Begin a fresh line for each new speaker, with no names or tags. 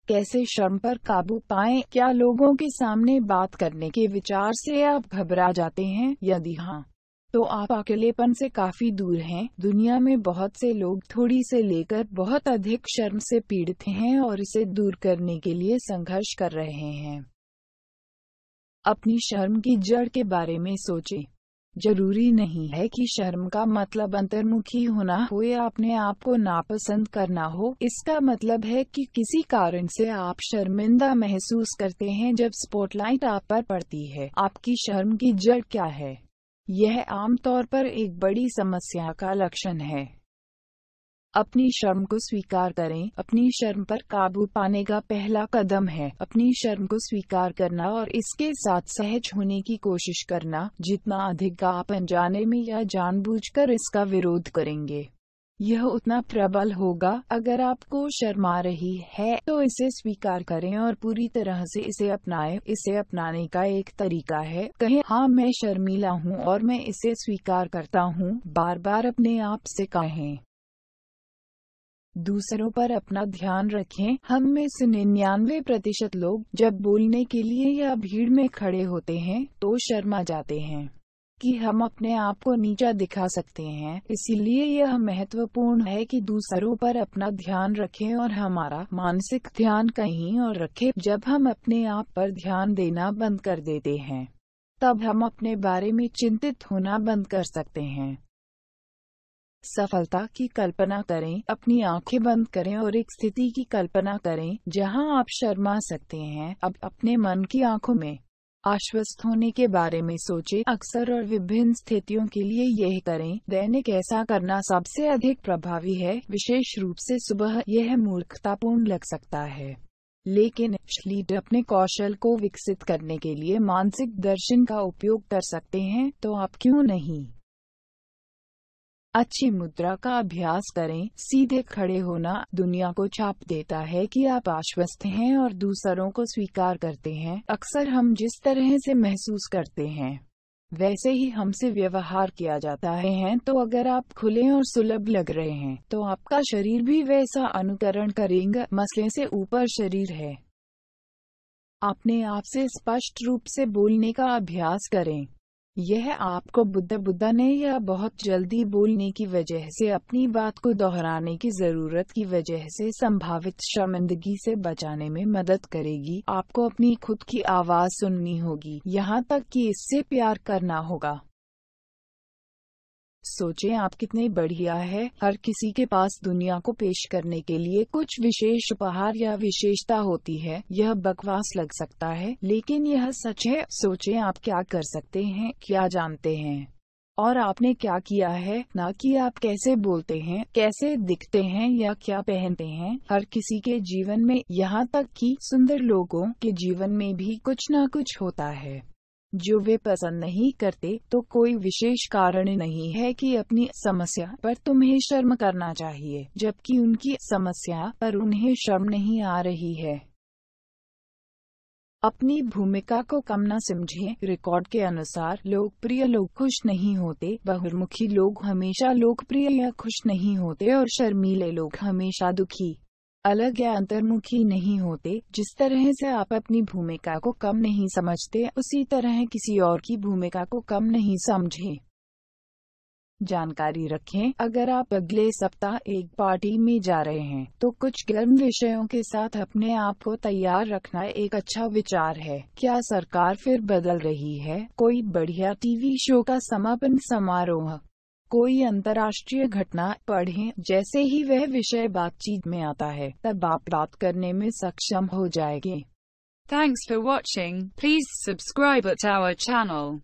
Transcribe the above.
कैसे शर्म पर काबू पाएं? क्या लोगों के सामने बात करने के विचार से आप घबरा जाते हैं? यदि हाँ, तो आप अकेलेपन से काफी दूर हैं। दुनिया में बहुत से लोग थोड़ी से लेकर बहुत अधिक शर्म से पीड़ित हैं और इसे दूर करने के लिए संघर्ष कर रहे हैं। अपनी शर्म की जड़ के बारे में सोचें। जरूरी नहीं है कि शर्म का मतलब अंतर्मुखी होना हो या अपने आप को नापसंद करना हो। इसका मतलब है कि किसी कारण से आप शर्मिंदा महसूस करते हैं जब स्पॉटलाइट आप पर पड़ती है। आपकी शर्म की जड़ क्या है? यह आमतौर पर एक बड़ी समस्या का लक्षण है। अपनी शर्म को स्वीकार करें। अपनी शर्म पर काबू पाने का पहला कदम है अपनी शर्म को स्वीकार करना और इसके साथ सहज होने की कोशिश करना। जितना अधिक आप अनजाने में या जानबूझकर इसका विरोध करेंगे, यह उतना प्रबल होगा। अगर आपको शर्म आ रही है तो इसे स्वीकार करें और पूरी तरह से इसे अपनाएं। इसे अपनाने का एक तरीका है, कहें, हाँ मैं शर्मीला हूँ और मैं इसे स्वीकार करता हूँ। बार बार अपने आप से कहें। दूसरों पर अपना ध्यान रखें। हम में से 99% लोग जब बोलने के लिए या भीड़ में खड़े होते हैं तो शर्मा जाते हैं कि हम अपने आप को नीचा दिखा सकते हैं। इसीलिए यह महत्वपूर्ण है कि दूसरों पर अपना ध्यान रखें और हमारा मानसिक ध्यान कहीं और रखें। जब हम अपने आप पर ध्यान देना बंद कर देते हैं, तब हम अपने बारे में चिंतित होना बंद कर सकते हैं। सफलता की कल्पना करें। अपनी आंखें बंद करें और एक स्थिति की कल्पना करें जहां आप शर्मा सकते हैं। अब अपने मन की आंखों में आश्वस्त होने के बारे में सोचें। अक्सर और विभिन्न स्थितियों के लिए यह करें। दैनिक ऐसा करना सबसे अधिक प्रभावी है, विशेष रूप से सुबह। यह मूर्खतापूर्ण लग सकता है, लेकिन लीडर अपने कौशल को विकसित करने के लिए मानसिक दर्शन का उपयोग कर सकते हैं, तो आप क्यों नहीं? अच्छी मुद्रा का अभ्यास करें। सीधे खड़े होना दुनिया को छाप देता है कि आप आश्वस्त हैं और दूसरों को स्वीकार करते हैं। अक्सर हम जिस तरह से महसूस करते हैं वैसे ही हमसे व्यवहार किया जाता है। तो अगर आप खुले और सुलभ लग रहे हैं तो आपका शरीर भी वैसा अनुकरण करेगा। मसले से ऊपर शरीर है। अपने आप से स्पष्ट रूप से बोलने का अभ्यास करें। यह आपको बुद्धा या बहुत जल्दी बोलने की वजह से अपनी बात को दोहराने की जरूरत की वजह से संभावित शर्मिंदगी से बचाने में मदद करेगी। आपको अपनी खुद की आवाज सुननी होगी, यहाँ तक कि इससे प्यार करना होगा। सोचें आप कितने बढ़िया है। हर किसी के पास दुनिया को पेश करने के लिए कुछ विशेष उपहार या विशेषता होती है। यह बकवास लग सकता है, लेकिन यह सच है। सोचें आप क्या कर सकते हैं, क्या जानते हैं और आपने क्या किया है, न कि आप कैसे बोलते हैं, कैसे दिखते हैं या क्या पहनते हैं। हर किसी के जीवन में, यहाँ तक कि सुंदर लोगों के जीवन में भी कुछ न कुछ होता है जो वे पसंद नहीं करते। तो कोई विशेष कारण नहीं है कि अपनी समस्या पर तुम्हें शर्म करना चाहिए, जबकि उनकी समस्या पर उन्हें शर्म नहीं आ रही है। अपनी भूमिका को कम न समझें। रिकॉर्ड के अनुसार लोकप्रिय लोग खुश नहीं होते, बहुमुखी लोग हमेशा लोकप्रिय या खुश नहीं होते और शर्मीले लोग हमेशा दुखी, अलग या अंतर्मुखी नहीं होते। जिस तरह से आप अपनी भूमिका को कम नहीं समझते, उसी तरह किसी और की भूमिका को कम नहीं समझें। जानकारी रखें, अगर आप अगले सप्ताह एक पार्टी में जा रहे हैं तो कुछ गर्म विषयों के साथ अपने आप को तैयार रखना एक अच्छा विचार है। क्या सरकार फिर बदल रही है? कोई बढ़िया टीवी शो का समापन समारोह, कोई अंतर्राष्ट्रीय घटना पढ़ें। जैसे ही वह विषय बातचीत में आता है, तब आप बात करने में सक्षम हो जाएंगे।
Thanks for watching. Please subscribe at our channel.